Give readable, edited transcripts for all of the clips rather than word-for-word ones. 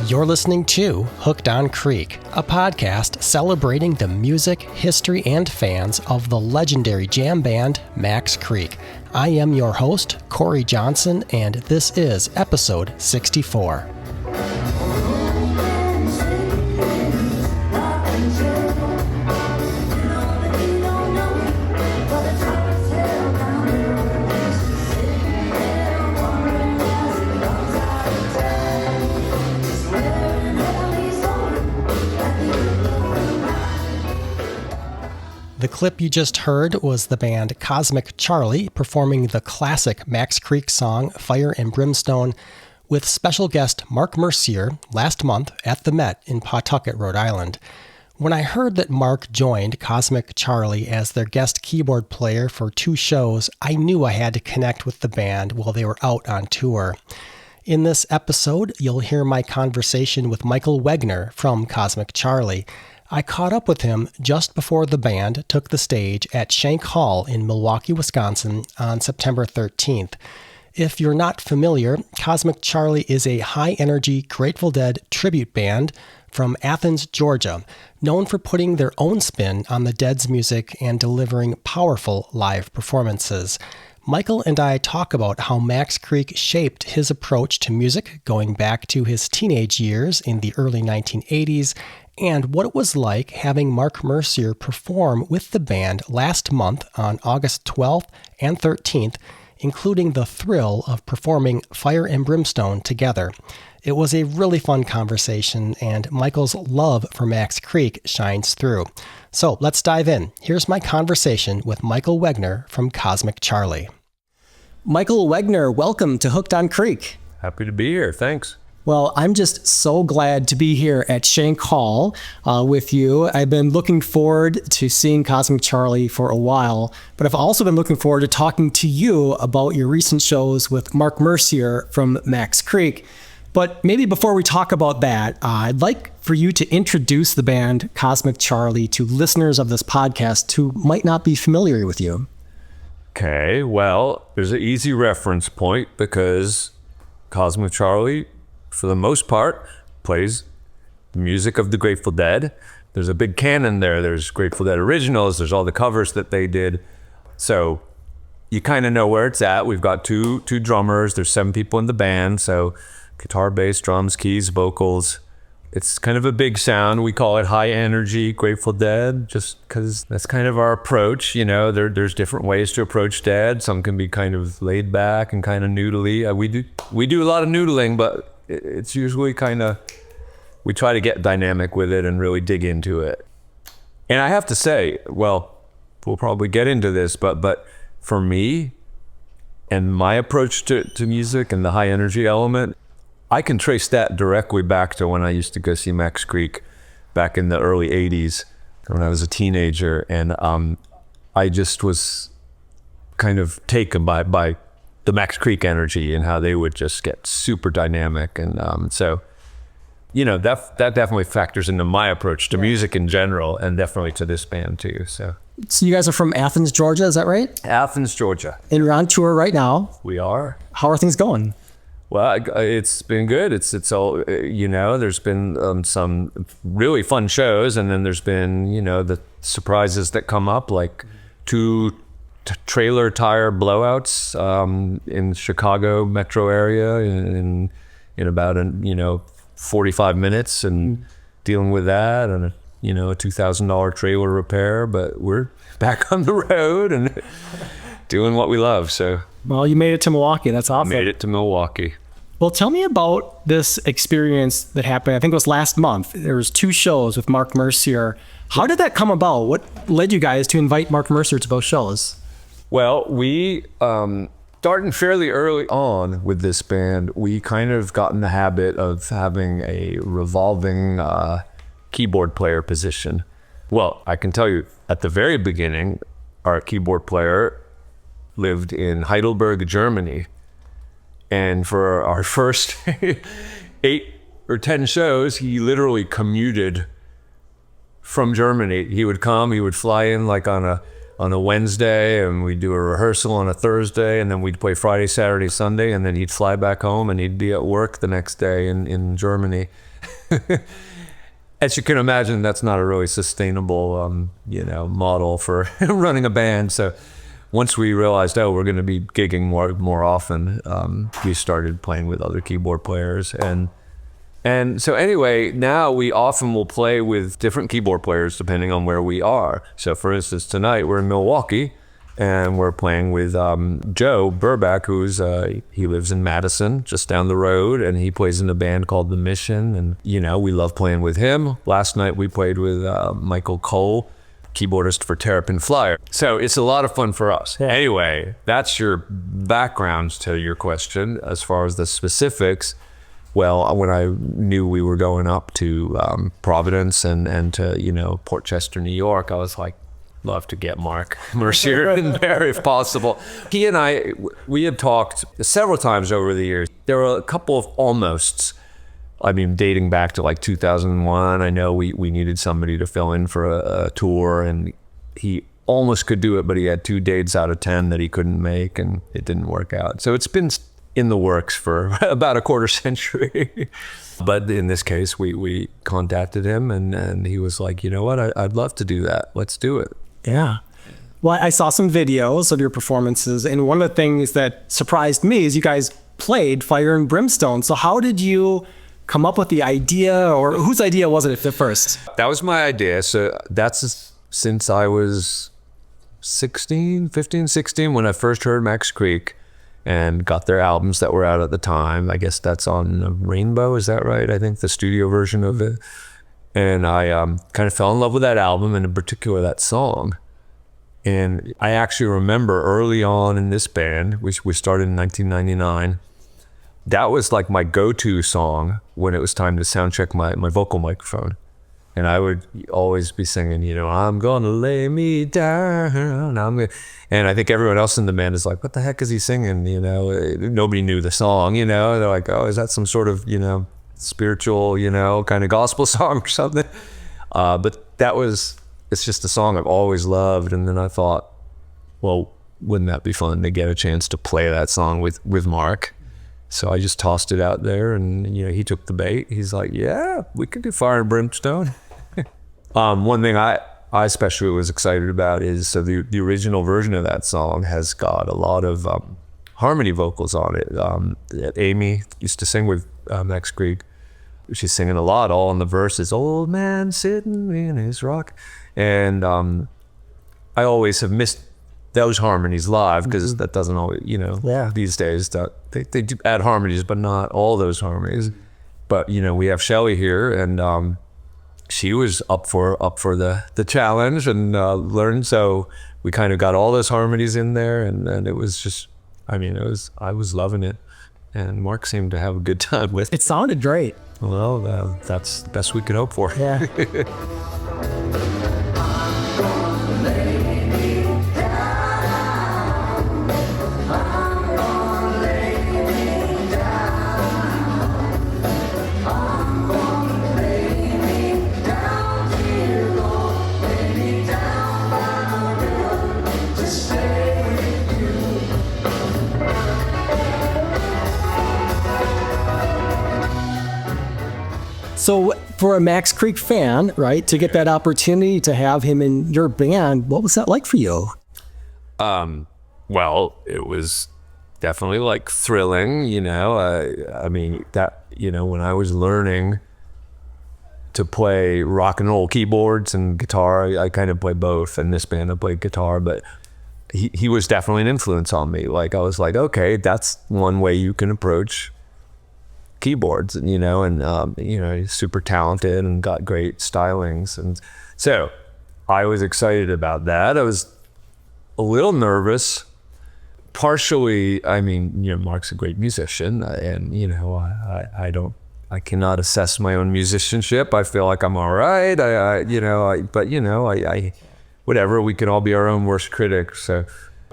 You're listening to Hooked on Creek, a podcast celebrating the music, history, and fans of the legendary jam band Max Creek. I am your host, Corey Johnson, and this is episode 64. The clip you just heard was the band Cosmic Charlie performing the classic Max Creek song Fire and Brimstone with special guest Mark Mercier last month at the Met in Pawtucket, Rhode Island. When I heard that Mark joined Cosmic Charlie as their guest keyboard player for 2 shows, I knew I had to connect with the band while they were out on tour. In this episode, you'll hear my conversation with Michael Wegner from Cosmic Charlie. I caught up with him just before the band took the stage at Shank Hall in Milwaukee, Wisconsin on September 13th. If you're not familiar, Cosmic Charlie is a high-energy Grateful Dead tribute band from Athens, Georgia, known for putting their own spin on the Dead's music and delivering powerful live performances. Michael and I talk about how Max Creek shaped his approach to music going back to his teenage years in the early 1980s, and what it was like having Mark Mercier perform with the band last month on August 12th and 13th, including the thrill of performing Fire and Brimstone together. It was a really fun conversation, and Michael's love for Max Creek shines through. So let's dive in. Here's my conversation with Michael Wegner from Cosmic Charlie. Michael Wegner, welcome to Hooked on Creek. Happy to be here. Thanks. Well, I'm just so glad to be here at Shank Hall with you. I've been looking forward to seeing Cosmic Charlie for a while, but I've also been looking forward to talking to you about your recent shows with Mark Mercier from Max Creek. But maybe before we talk about that, I'd like for you to introduce the band Cosmic Charlie to listeners of this podcast who might not be familiar with you. Okay, well, there's an easy reference point because Cosmic Charlie, for the most part, plays the music of the Grateful Dead. There's a big canon there. There's Grateful Dead originals. There's all the covers that they did. So you kind of know where it's at. We've got two drummers. There's 7 people in the band. So guitar, bass, drums, keys, vocals. It's kind of a big sound. We call it high energy Grateful Dead just because that's kind of our approach. You know, there's different ways to approach Dead. Some can be kind of laid back and kind of noodly. We do a lot of noodling, but it's usually kind of, we try to get dynamic with it and really dig into it. And I have to say, well, we'll probably get into this, but for me and my approach to music and the high energy element, I can trace that directly back to when I used to go see Max Creek back in the early 80s when I was a teenager. And I just was kind of taken by the Max Creek energy and how they would just get super dynamic. And so, you know, that definitely factors into my approach to music in general and definitely to this band too. So you guys are from Athens, Georgia, is that right? Athens, Georgia. And you're on tour right now. We are. How are things going? Well, it's been good. It's all, you know, there's been some really fun shows, and then there's been, you know, the surprises that come up, like 2 trailer tire blowouts in Chicago metro area in about 45 minutes, and dealing with that, and a $2,000 trailer repair. But we're back on the road and doing what we love. So, well, you made it to Milwaukee. That's awesome. Made it to Milwaukee. Well, tell me about this experience that happened. I think it was last month. There was 2 shows with Mark Mercier. How did that come about? What led you guys to invite Mark Mercier to both shows? Well, we starting fairly early on with this band. We kind of got in the habit of having a revolving keyboard player position. Well, I can tell you at the very beginning, our keyboard player lived in Heidelberg, Germany. And for our first 8 or 10 shows, he literally commuted from Germany. He would come, he would fly in like on on a Wednesday, and we'd do a rehearsal on a Thursday, and then we'd play Friday, Saturday, Sunday, and then he'd fly back home and he'd be at work the next day in Germany. As you can imagine, that's not a really sustainable, model for running a band. So once we realized, we're going to be gigging more often, we started playing with other keyboard players. And so anyway, now we often will play with different keyboard players depending on where we are. So for instance, tonight we're in Milwaukee, and we're playing with Joe Burback, he lives in Madison, just down the road, and he plays in a band called The Mission, and we love playing with him. Last night we played with Michael Cole, keyboardist for Terrapin Flyer. So it's a lot of fun for us. Yeah. Anyway, that's your background to your question. As far as the specifics, well, when I knew we were going up to Providence and to Port Chester, New York, I was like, love to get Mark Mercier in there if possible. He and I, we had talked several times over the years. There were a couple of almosts. I mean, dating back to like 2001, I know we needed somebody to fill in for a tour, and he almost could do it, but he had 2 dates out of 10 that he couldn't make, and it didn't work out. So it's been in the works for about a quarter century. But in this case, we contacted him, and he was like, you know what, I'd love to do that. Let's do it. Yeah. Well, I saw some videos of your performances, and one of the things that surprised me is you guys played Fire and Brimstone. So how did you come up with the idea, or whose idea was it at first? That was my idea. So that's since I was 15, 16, when I first heard Max Creek and got their albums that were out at the time. I guess that's on Rainbow, is that right? I think the studio version of it. And I kind of fell in love with that album, and in particular that song. And I actually remember early on in this band, which we started in 1999, that was like my go-to song when it was time to sound check my vocal microphone. And I would always be singing, I'm gonna lay me down. And I think everyone else in the band is like, what the heck is he singing? Nobody knew the song, They're like, oh, is that some sort of, spiritual, kind of gospel song or something? But it's just a song I've always loved. And then I thought, well, wouldn't that be fun to get a chance to play that song with Mark? So I just tossed it out there, and he took the bait. He's like, yeah, we could do Fire and Brimstone. One thing I especially was excited about is, so the original version of that song has got a lot of harmony vocals on it. That Amy used to sing with Max Creek. She's singing a lot, all in the verses, old man sitting in his rock. And I always have missed those harmonies live, because that doesn't always, these days that they do add harmonies, but not all those harmonies. But we have Shelley here, and she was up for the challenge and learned. So we kind of got all those harmonies in there, and it was just, I was loving it, and Mark seemed to have a good time with it. It sounded great. Well, that's the best we could hope for. Yeah. So for a Max Creek fan, right, to get that opportunity to have him in your band, what was that like for you? Well, it was definitely like thrilling, when I was learning to play rock and roll keyboards and guitar, I kind of play both. In this band, I played guitar, but he was definitely an influence on me. Like, I was like, okay, that's one way you can approach keyboards, he's super talented and got great stylings. And so I was excited about that. I was a little nervous, partially, Mark's a great musician, and I cannot assess my own musicianship. I feel like I'm all right. Whatever, we can all be our own worst critics. So,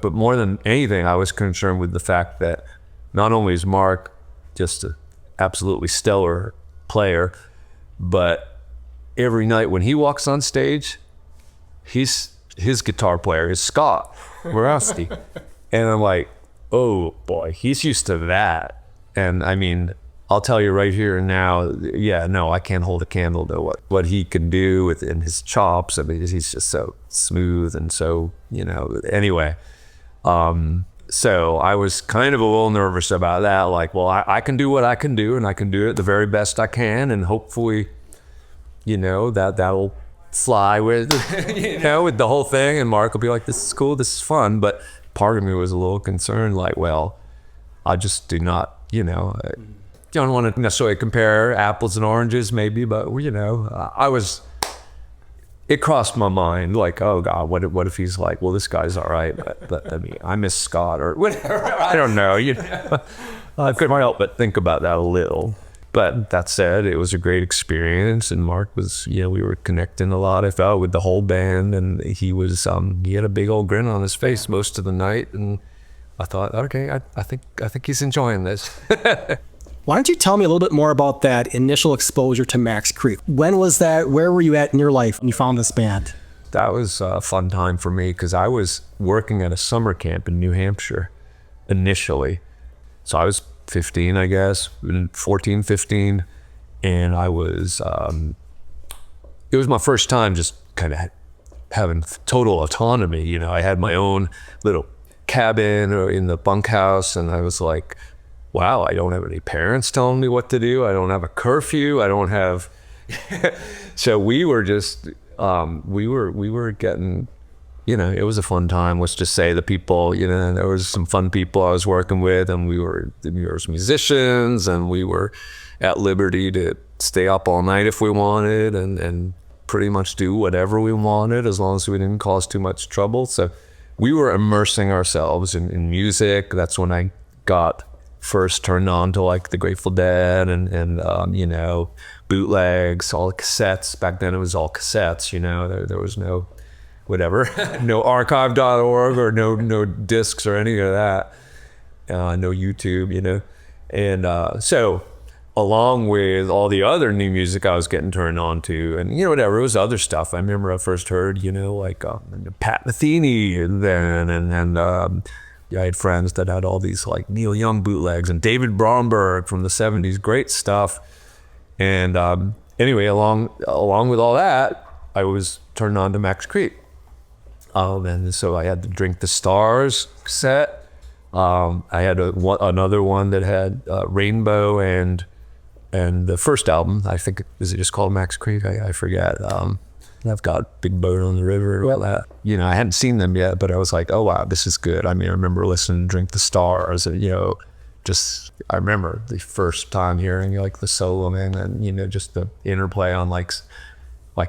but more than anything, I was concerned with the fact that not only is Mark just an absolutely stellar player, but every night when he walks on stage, he's his guitar player is Scott Morosty. And I'm like, oh boy, he's used to that. And I mean, I'll tell you right here and now, yeah, no, I can't hold a candle to what he can do within his chops. I mean, he's just so smooth and so, anyway. So I was kind of a little nervous about that. Like, well, I can do what I can do, and I can do it the very best I can, and hopefully, that'll fly with, with the whole thing. And Mark will be like, this is cool, this is fun. But part of me was a little concerned, like, well, I just do not, I don't want to necessarily compare apples and oranges, maybe, but it crossed my mind, like, oh God, what if he's like, well, this guy's all right, but I mean, I miss Scott or whatever. I don't know. I couldn't help but think about that a little. But that said, it was a great experience, and Mark was, we were connecting a lot. I felt with the whole band, and he was, he had a big old grin on his face most of the night, and I thought, okay, I think he's enjoying this. Why don't you tell me a little bit more about that initial exposure to Max Creek? When was that? Where were you at in your life when you found this band? That was a fun time for me because I was working at a summer camp in New Hampshire initially. So I was 15, I guess, 14, 15. And I was, it was my first time just kind of having total autonomy. I had my own little cabin or in the bunkhouse, and I was like, wow, I don't have any parents telling me what to do. I don't have a curfew. I don't have. So we were just, we were getting, it was a fun time. Let's just say the people, there was some fun people I was working with, and we were musicians, and we were at liberty to stay up all night if we wanted, and pretty much do whatever we wanted as long as we didn't cause too much trouble. So we were immersing ourselves in music. That's when I got first turned on to like the Grateful Dead and bootlegs, all the cassettes. Back then it was all cassettes, there was no whatever, no archive.org or no discs or any of that, no YouTube, and so along with all the other new music I was getting turned on to, and whatever, it was other stuff. I remember I first heard, like Pat Metheny and I had friends that had all these like Neil Young bootlegs and David Bromberg from the 70s, great stuff. And anyway, along with all that, I was turned on to Max Creek. And so I had the Drink the Stars cassette. I had another one that had Rainbow and the first album, I think, is it just called Max Creek? I forget. I've got Big Boat on the River, all that. I hadn't seen them yet, but I was like, oh wow, this is good. I mean, I remember listening to Drink the Stars, and I remember the first time hearing like the soloing and just the interplay on like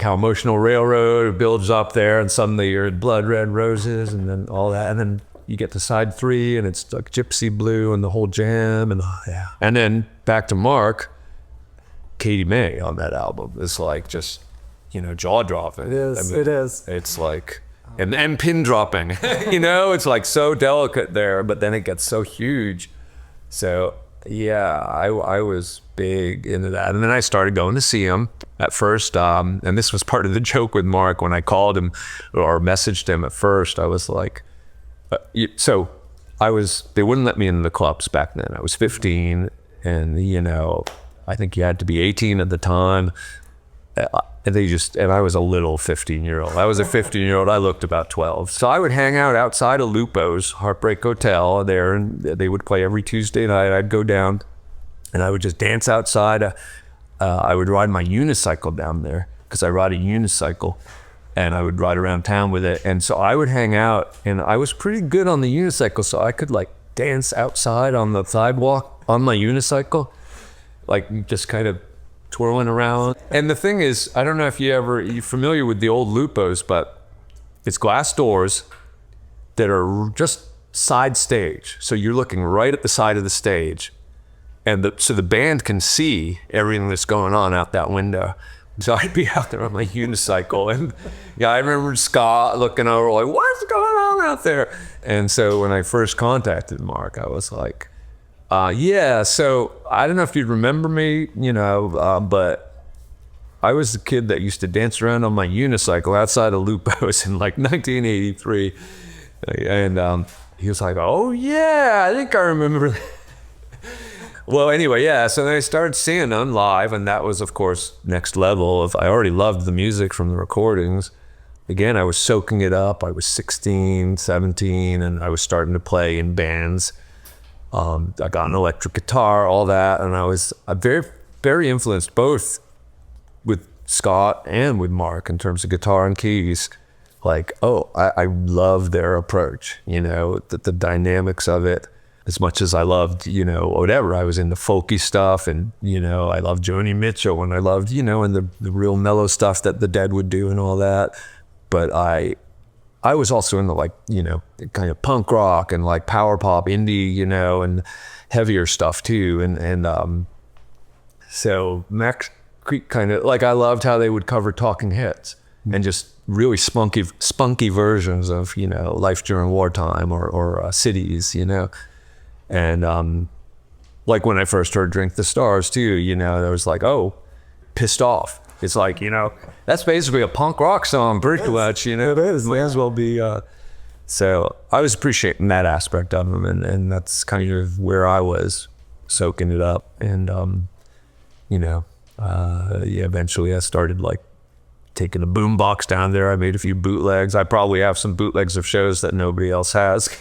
how Emotional Railroad builds up there, and suddenly you're at Blood Red Roses, and then all that, and then you get to side 3, and it's like Gypsy Blue and the whole jam, and yeah. And then back to Mark, Katie May on that album is like just jaw dropping. It is. It is. It's like, and pin dropping. It's like so delicate there, but then it gets so huge. So yeah, I was big into that, and then I started going to see him at first. And this was part of the joke with Mark when I called him or messaged him at first. I was like, they wouldn't let me into the clubs back then. I was 15, and I think you had to be 18 at the time. And I was a little 15-year-old. I was a 15-year-old. I looked about 12. So I would hang out outside of Lupo's Heartbreak Hotel there, and they would play every Tuesday night. I'd go down, and I would just dance outside. I would ride my unicycle down there because I ride a unicycle, and I would ride around town with it. And so I would hang out, and I was pretty good on the unicycle, so I could like dance outside on the sidewalk on my unicycle, like just kind of twirling around. And the thing is, I don't know if you're familiar with the old Lupos, but it's glass doors that are just side stage. So you're looking right at the side of the stage, and so the band can see everything that's going on out that window. So I'd be out there on my unicycle, and I remember Scott looking over like, what's going on out there? And so when I first contacted Mark, I was like, so I don't know if you remember me, but I was the kid that used to dance around on my unicycle outside of Lupo's in like 1983. And he was like, oh yeah, I think I remember. Well, anyway, yeah, so then I started seeing them live, and that was, of course, next level of, I already loved the music from the recordings. Again, I was soaking it up. I was 16, 17, and I was starting to play in bands. I got an electric guitar, all that, and I was very, very influenced both with Scott and with Mark in terms of guitar and keys. Like, I love their approach, the dynamics of it. As much as I loved, whatever, I was into folky stuff, and, I loved Joni Mitchell, and I loved, and the real mellow stuff that the Dead would do and all that. But I was also into like, kind of punk rock and like power pop, indie, and heavier stuff too. And so Max Creek kind of, like, I loved how they would cover Talking Heads and just really spunky versions of, Life During Wartime or Cities, And like when I first heard Drink the Stars too, I was like, oh, Pissed Off. It's like, that's basically a punk rock song, pretty much, It is. May as well be. So I was appreciating that aspect of them, and that's kind of where I was soaking it up. And, eventually I started like taking a boombox down there. I made a few bootlegs. I probably have some bootlegs of shows that nobody else has.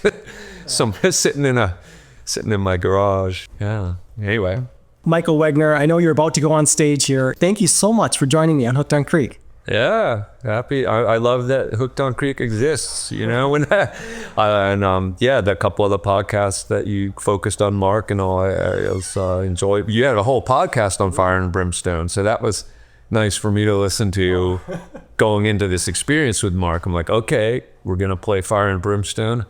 Some sitting in my garage. Yeah. Anyway. Michael Wegner, I know you're about to go on stage here. Thank you so much for joining me on Hooked on Creek. Yeah, happy. I love that Hooked on Creek exists, when the couple of the podcasts that you focused on Mark and all, I was enjoyed. You had a whole podcast on Fire and Brimstone, so that was nice for me to listen to going into this experience with Mark. I'm like, okay, we're going to play Fire and Brimstone.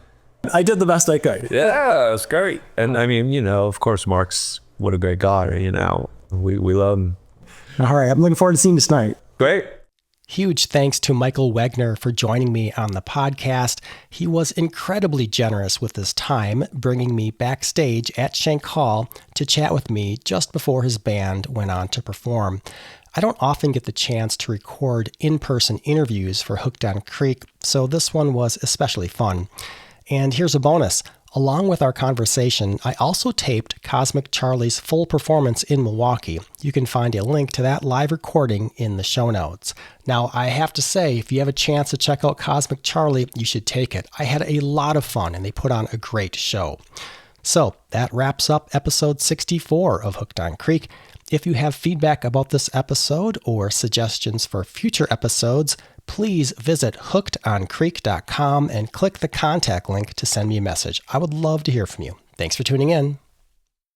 I did the best I could. Yeah, it's great. And I mean, of course, Mark's what a great guy, we love him. All right, I'm looking forward to seeing you tonight. Great. Huge thanks to Michael Wegner for joining me on the podcast. He was incredibly generous with his time, bringing me backstage at Shank Hall to chat with me just before his band went on to perform. I don't often get the chance to record in-person interviews for Hooked on Creek, so this one was especially fun. And here's a bonus. Along with our conversation, I also taped Cosmic Charlie's full performance in Milwaukee. You can find a link to that live recording in the show notes. Now, I have to say, if you have a chance to check out Cosmic Charlie, you should take it. I had a lot of fun, and they put on a great show. So, that wraps up episode 64 of Hooked on Creek. If you have feedback about this episode or suggestions for future episodes, please visit hookedoncreek.com and click the contact link to send me a message. I would love to hear from you. Thanks for tuning in.